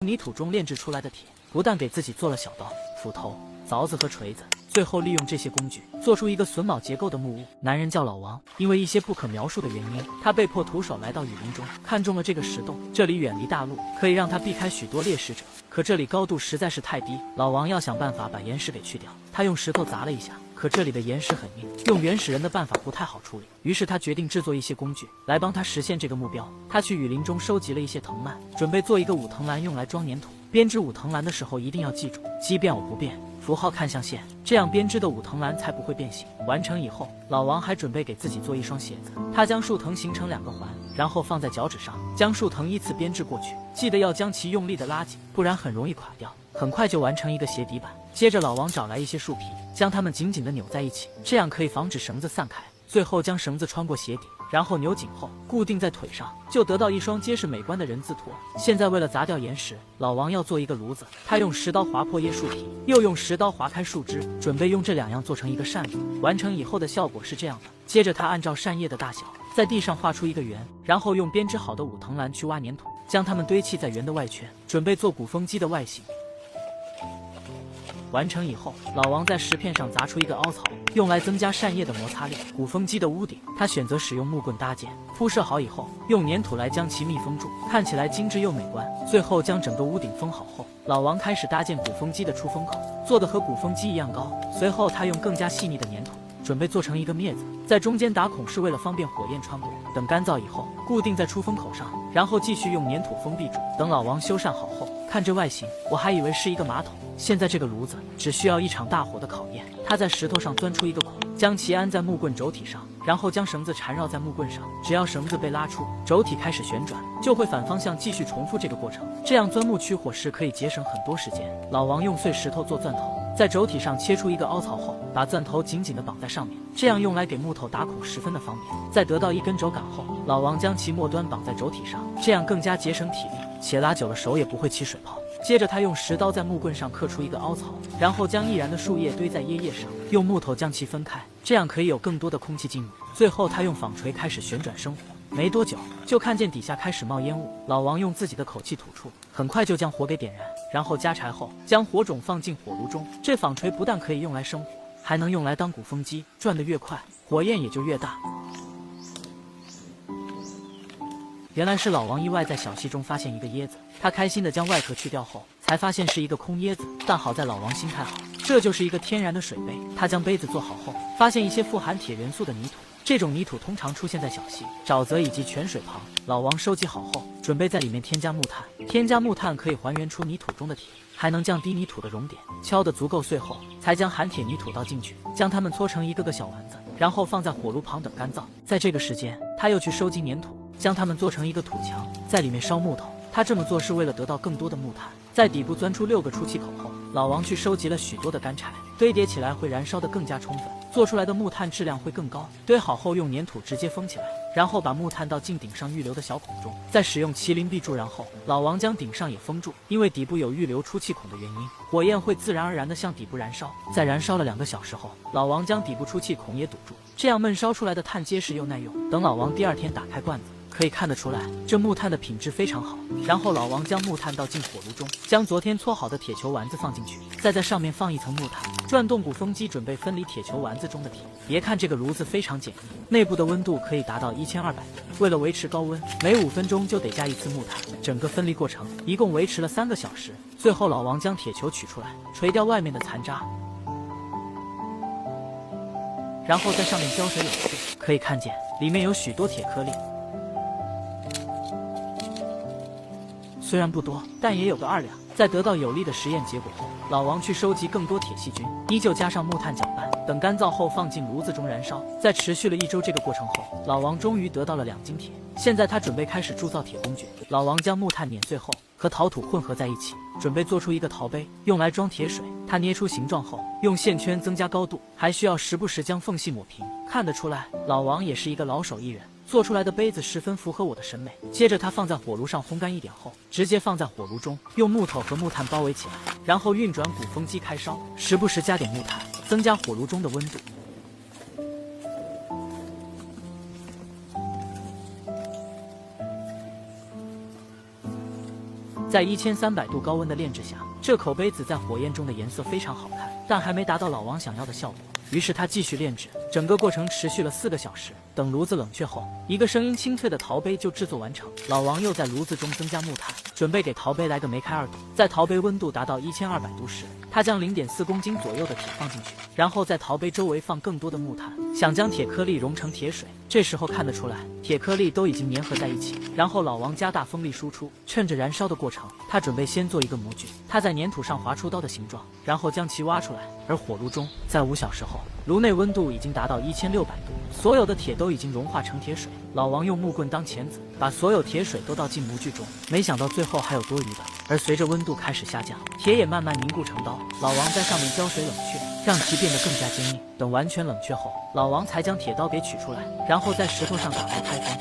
泥土中炼制出来的铁，不但给自己做了小刀、斧头、凿子和锤子，最后利用这些工具做出一个榫卯结构的木屋。男人叫老王，因为一些不可描述的原因，他被迫徒手来到雨林中，看中了这个石洞。这里远离大陆，可以让他避开许多猎食者，可这里高度实在是太低，老王要想办法把岩石给去掉。他用石头砸了一下，可这里的岩石很硬，用原始人的办法不太好处理。于是他决定制作一些工具来帮他实现这个目标。他去雨林中收集了一些藤蔓，准备做一个武藤篮用来装粘土。编织武藤篮的时候一定要记住，奇变偶不变，符号看象限，这样编织的武藤篮才不会变形。完成以后，老王还准备给自己做一双鞋子。他将树藤形成2个环，然后放在脚趾上，将树藤依次编织过去，记得要将其用力的拉紧，不然很容易垮掉。很快就完成一个鞋底板。接着老王找来一些树皮，将它们紧紧地扭在一起，这样可以防止绳子散开。最后将绳子穿过鞋底，然后扭紧后固定在腿上，就得到一双结实美观的人字拖。现在为了砸掉岩石，老王要做一个炉子。他用石刀划破叶树皮，又用石刀划开树枝，准备用这2样做成一个扇子。完成以后的效果是这样的。接着他按照扇叶的大小，在地上画出一个圆，然后用编织好的武藤篮去挖粘土，将它们堆砌在圆的外圈，准备做鼓风机的外形。完成以后，老王在石片上砸出一个凹槽，用来增加扇叶的摩擦力。鼓风机的屋顶，他选择使用木棍搭建，铺设好以后，用粘土来将其密封住，看起来精致又美观。最后将整个屋顶封好后，老王开始搭建鼓风机的出风口，做的和鼓风机一样高。随后他用更加细腻的粘土，准备做成一个镊子，在中间打孔是为了方便火焰穿过。等干燥以后，固定在出风口上，然后继续用粘土封闭住。等老王修缮好后，看这外形，我还以为是一个马桶。现在这个炉子只需要一场大火的考验。他在石头上钻出一个孔，将其安在木棍轴体上，然后将绳子缠绕在木棍上。只要绳子被拉出，轴体开始旋转，就会反方向继续重复这个过程。这样钻木取火时可以节省很多时间。老王用碎石头做钻头，在轴体上切出一个凹槽后，把钻头紧紧地绑在上面，这样用来给木头打孔十分的方便。在得到一根轴杆后，老王将其末端绑在轴体上，这样更加节省体力，且拉久了手也不会起水泡。接着他用石刀在木棍上刻出一个凹槽，然后将易燃的树叶堆在叶叶上，用木头将其分开，这样可以有更多的空气进入。最后他用纺锤开始旋转生火，没多久就看见底下开始冒烟雾。老王用自己的口气吐出，很快就将火给点燃，然后加柴后将火种放进火炉中。这纺锤不但可以用来生火，还能用来当鼓风机，转得越快，火焰也就越大。原来是老王意外在小溪中发现一个椰子，他开心地将外壳去掉后，才发现是一个空椰子。但好在老王心态好，这就是一个天然的水杯。他将杯子做好后，发现一些富含铁元素的泥土，这种泥土通常出现在小溪、沼泽以及泉水旁。老王收集好后，准备在里面添加木炭。添加木炭可以还原出泥土中的铁，还能降低泥土的熔点。敲得足够碎后，才将含铁泥土倒进去，将它们搓成一个个小丸子，然后放在火炉旁等干燥。在这个时间，他又去收集粘土，将它们做成一个土墙，在里面烧木头。他这么做是为了得到更多的木炭。在底部钻出6个出气口后，老王去收集了许多的干柴，堆叠起来会燃烧得更加充分，做出来的木炭质量会更高。堆好后用粘土直接封起来，然后把木炭倒进顶上预留的小孔中，再使用麒麟臂助燃后，老王将顶上也封住。因为底部有预留出气孔的原因，火焰会自然而然地向底部燃烧。在燃烧了2个小时后，老王将底部出气孔也堵住，这样焖烧出来的炭结实又耐用。等老王第2天打开罐子，可以看得出来，这木炭的品质非常好。然后老王将木炭倒进火炉中，将昨天搓好的铁球丸子放进去，再在上面放一层木炭，转动鼓风机准备分离铁球丸子中的铁。别看这个炉子非常简易，内部的温度可以达到1200度。为了维持高温，每5分钟就得加一次木炭。整个分离过程一共维持了3个小时。最后老王将铁球取出来，锤掉外面的残渣，然后在上面浇水冷却，可以看见里面有许多铁颗粒。虽然不多，但也有个2两。在得到有力的实验结果后，老王去收集更多铁细菌，依旧加上木炭搅拌，等干燥后放进炉子中燃烧。在持续了1周这个过程后，老王终于得到了2斤铁。现在他准备开始铸造铁工具。老王将木炭碾碎后和陶土混合在一起，准备做出一个陶杯，用来装铁水。他捏出形状后，用线圈增加高度，还需要时不时将缝隙抹平。看得出来，老王也是一个老手艺人。做出来的杯子十分符合我的审美。接着他放在火炉上烘干1点后，直接放在火炉中，用木头和木炭包围起来，然后运转鼓风机开烧，时不时加点木炭，增加火炉中的温度。在1300度高温的炼制下，这口杯子在火焰中的颜色非常好看，但还没达到老王想要的效果。于是他继续炼制，整个过程持续了4个小时。等炉子冷却后，一个声音清脆的陶杯就制作完成。老王又在炉子中增加木炭，准备给陶杯来个梅开二度。在陶杯温度达到1200度时，他将0.4公斤左右的铁放进去，然后在陶杯周围放更多的木炭，想将铁颗粒融成铁水。这时候看得出来，铁颗粒都已经粘合在一起。然后老王加大风力输出，趁着燃烧的过程，他准备先做一个模具。他在粘土上划出刀的形状，然后将其挖出来。而火炉中，在5小时后，炉内温度已经达到1600度，所有的铁都已经融化成铁水。老王用木棍当钳子，把所有铁水都倒进模具中，没想到最后还有多余的。而随着温度开始下降，铁也慢慢凝固成刀。老王在上面浇水冷却，让其变得更加坚硬。等完全冷却后，老王才将铁刀给取出来，然后在石头上打开开封。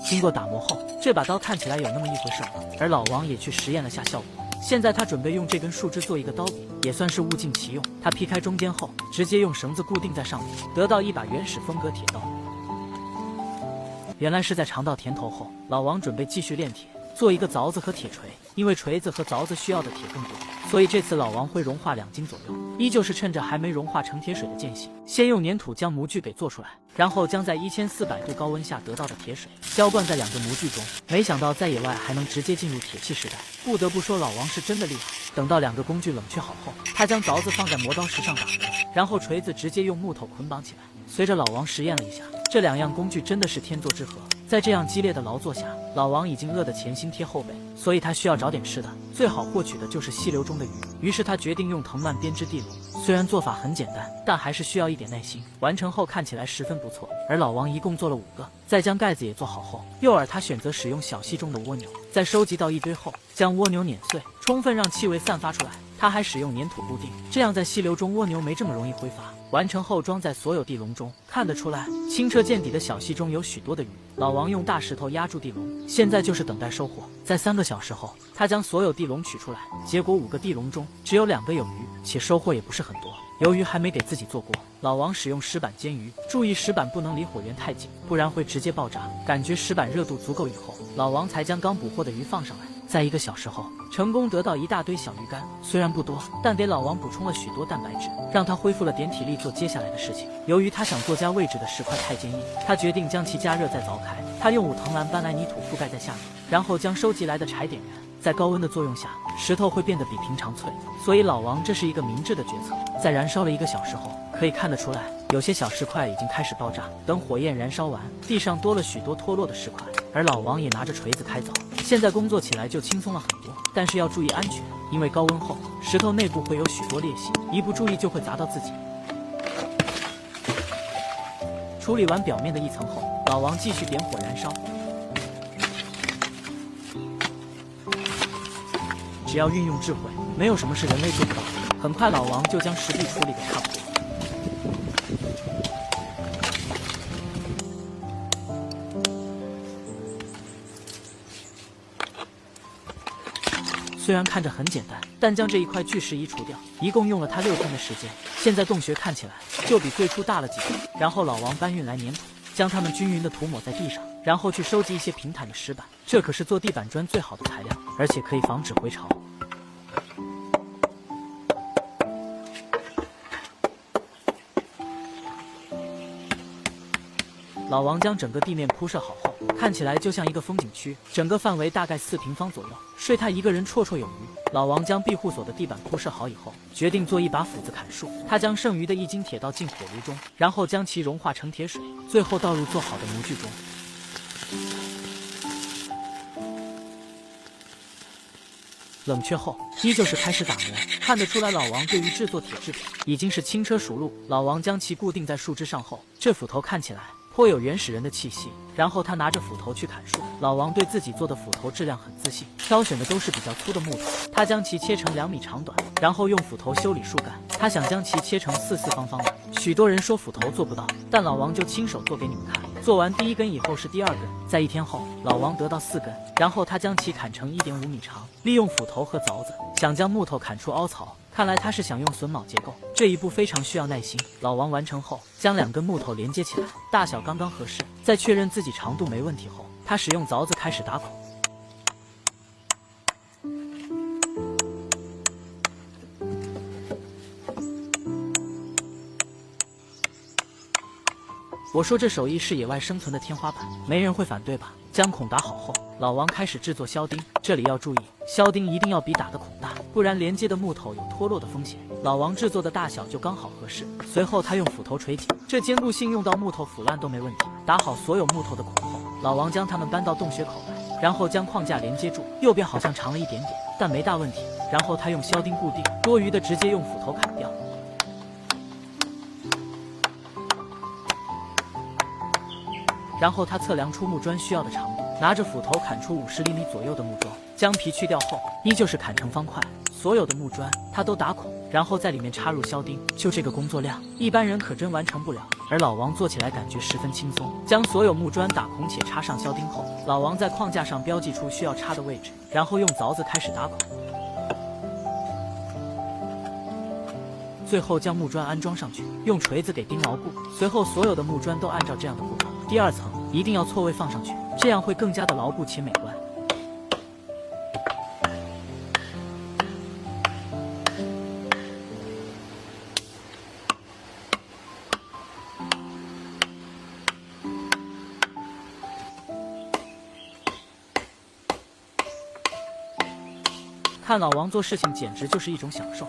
经过打磨后，这把刀看起来有那么一回事了。而老王也去实验了下效果。现在他准备用这根树枝做一个刀柄，也算是物尽其用。他劈开中间后，直接用绳子固定在上面，得到一把原始风格铁刀。原来是在尝到甜头后，老王准备继续炼铁，做一个凿子和铁锤。因为锤子和凿子需要的铁更多，所以这次老王会融化2斤左右。依旧是趁着还没融化成铁水的间隙，先用粘土将模具给做出来，然后将在1400度高温下得到的铁水浇灌在2个模具中。没想到在野外还能直接进入铁器时代，不得不说老王是真的厉害。等到2个工具冷却好后，他将凿子放在磨刀石上打磨，然后锤子直接用木头捆绑起来。随着老王实验了一下，这2样工具真的是天作之合。在这样激烈的劳作下，老王已经饿得前心贴后背，所以他需要找点吃的，最好获取的就是溪流中的鱼。于是他决定用藤蔓编织地笼，虽然做法很简单，但还是需要一点耐心。完成后看起来十分不错。而老王一共做了5个，在将盖子也做好后，诱饵他选择使用小溪中的蜗牛，在收集到一堆后，将蜗牛碾碎，充分让气味散发出来。他还使用粘土固定，这样在溪流中蜗牛没这么容易挥发。完成后装在所有地笼中，看得出来清澈见底的小溪中有许多的鱼。老王用大石头压住地笼，现在就是等待收获。在3个小时后，他将所有地笼取出来，结果5个地笼中只有2个有鱼，且收获也不是很多。由于还没给自己做过，老王使用石板煎鱼，注意石板不能离火源太近，不然会直接爆炸。感觉石板热度足够以后，老王才将刚捕获的鱼放上来。在1个小时后，成功得到一大堆小鱼干，虽然不多，但给老王补充了许多蛋白质，让他恢复了点体力做接下来的事情。由于他想做加位置的石块太坚硬，他决定将其加热再凿开。他用5藤篮搬来泥土覆盖在下面，然后将收集来的柴点燃。在高温的作用下，石头会变得比平常脆，所以老王这是一个明智的决策。在燃烧了1个小时后，可以看得出来，有些小石块已经开始爆炸。等火焰燃烧完，地上多了许多脱落的石块，而老王也拿着锤子开凿。现在工作起来就轻松了很多，但是要注意安全，因为高温后石头内部会有许多裂隙，一不注意就会砸到自己。处理完表面的1层后，老王继续点火燃烧。只要运用智慧，没有什么是人类做不到的。很快，老王就将石壁处理得差不多。虽然看着很简单，但将这一块巨石移除掉，一共用了他6天的时间。现在洞穴看起来就比最初大了几倍。然后老王搬运来粘土，将它们均匀地涂抹在地上，然后去收集一些平坦的石板，这可是做地板砖最好的材料，而且可以防止回潮。老王将整个地面铺设好后，看起来就像一个风景区，整个范围大概4平方左右，睡他一个人绰绰有余。老王将庇护所的地板铺设好以后，决定做一把斧子砍树。他将剩余的1斤铁刀进火炉中，然后将其融化成铁水，最后倒入做好的模具中。冷却后，依旧是开始打磨。看得出来，老王对于制作铁制品已经是轻车熟路。老王将其固定在树枝上后，这斧头看起来颇有原始人的气息。然后他拿着斧头去砍树。老王对自己做的斧头质量很自信，挑选的都是比较粗的木头。他将其切成2米长短，然后用斧头修理树干。他想将其切成四方方的。许多人说斧头做不到，但老王就亲手做给你们看。做完第1根以后是第2根，在1天后，老王得到4根，然后他将其砍成1.5米长，利用斧头和凿子想将木头砍出凹槽。看来他是想用榫卯结构，这一步非常需要耐心。老王完成后，将2根木头连接起来，大小刚刚合适。在确认自己长度没问题后，他使用凿子开始打孔。我说这手艺是野外生存的天花板，没人会反对吧？将孔打好后，老王开始制作销钉。这里要注意，销钉一定要比打的孔大，不然连接的木头有脱落的风险。老王制作的大小就刚好合适。随后他用斧头锤紧，这坚固性用到木头腐烂都没问题。打好所有木头的孔后，老王将它们搬到洞穴口来，然后将框架连接住。右边好像长了一点点，但没大问题。然后他用销钉固定，多余的直接用斧头砍掉。然后他测量出木砖需要的长度，拿着斧头砍出50厘米左右的木桩，将皮去掉后，依旧是砍成方块。所有的木砖他都打孔，然后在里面插入销钉。就这个工作量，一般人可真完成不了。而老王做起来感觉十分轻松。将所有木砖打孔且插上销钉后，老王在框架上标记出需要插的位置，然后用凿子开始打孔。最后将木砖安装上去，用锤子给钉牢固。随后所有的木砖都按照这样的步骤。第2层一定要错位放上去，这样会更加的牢固且美观。看老王做事情简直就是一种享受。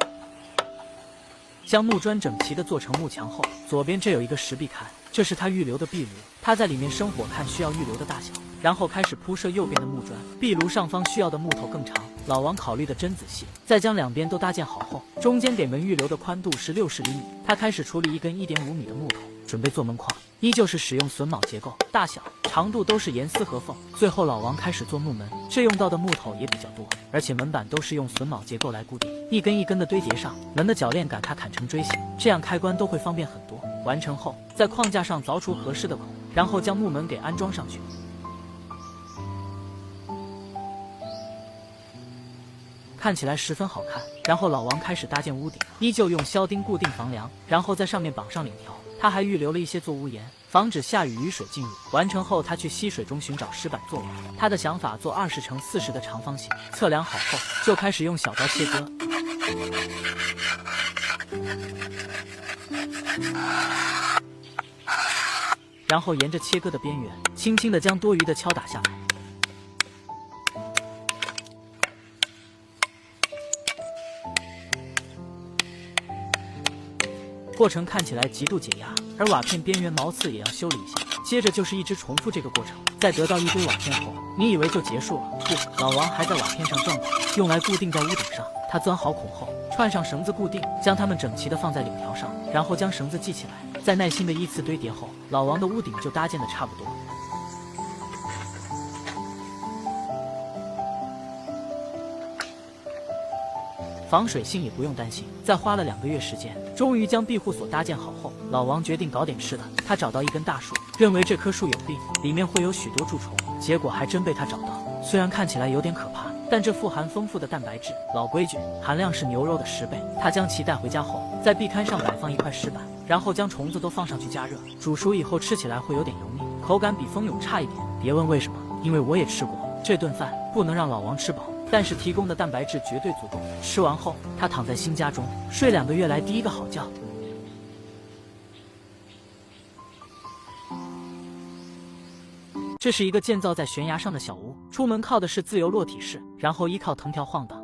将木砖整齐地做成木墙后，左边这有一个石壁龛，这是他预留的壁炉，他在里面生火看需要预留的大小，然后开始铺设右边的木砖。壁炉上方需要的木头更长，老王考虑的真仔细。在将2边都搭建好后，中间给门预留的宽度是60厘米。他开始处理一根1.5米的木头，准备做门框，依旧是使用榫卯结构，大小、长度都是严丝合缝。最后老王开始做木门，这用到的木头也比较多，而且门板都是用榫卯结构来固定，一根一根的堆叠上，门的铰链杆他砍成锥形，这样开关都会方便很多。完成后，在框架上凿出合适的孔，然后将木门给安装上去。看起来十分好看。然后老王开始搭建屋顶，依旧用销钉固定房梁，然后在上面绑上领条。他还预留了一些做屋檐，防止下雨雨水进入。完成后，他去溪水中寻找石板做瓦。他的想法做20乘40的长方形，测量好后就开始用小刀切割。然后沿着切割的边缘，轻轻地将多余的敲打下来。过程看起来极度解压，而瓦片边缘毛刺也要修理一下。接着就是一直重复这个过程。在得到一堆瓦片后，你以为就结束了？不，老王还在瓦片上钻孔，用来固定在屋顶上。他钻好孔后，串上绳子固定，将它们整齐地放在领条上，然后将绳子系起来。在耐心的依次堆叠后，老王的屋顶就搭建的差不多。防水性也不用担心。在花了2个月时间，终于将庇护所搭建好后，老王决定搞点吃的。他找到一根大树，认为这棵树有病，里面会有许多蛀虫，结果还真被他找到。虽然看起来有点可怕，但这富含丰富的蛋白质。老规矩，含量是牛肉的10倍。他将其带回家后，在壁龛上摆放一块石板，然后将虫子都放上去加热，煮熟以后吃起来会有点油腻，口感比蜂蛹差一点。别问为什么，因为我也吃过。这顿饭不能让老王吃饱，但是提供的蛋白质绝对足够。吃完后，他躺在新家中睡2个月来第一个好觉。这是一个建造在悬崖上的小屋，出门靠的是自由落体式，然后依靠藤条晃荡。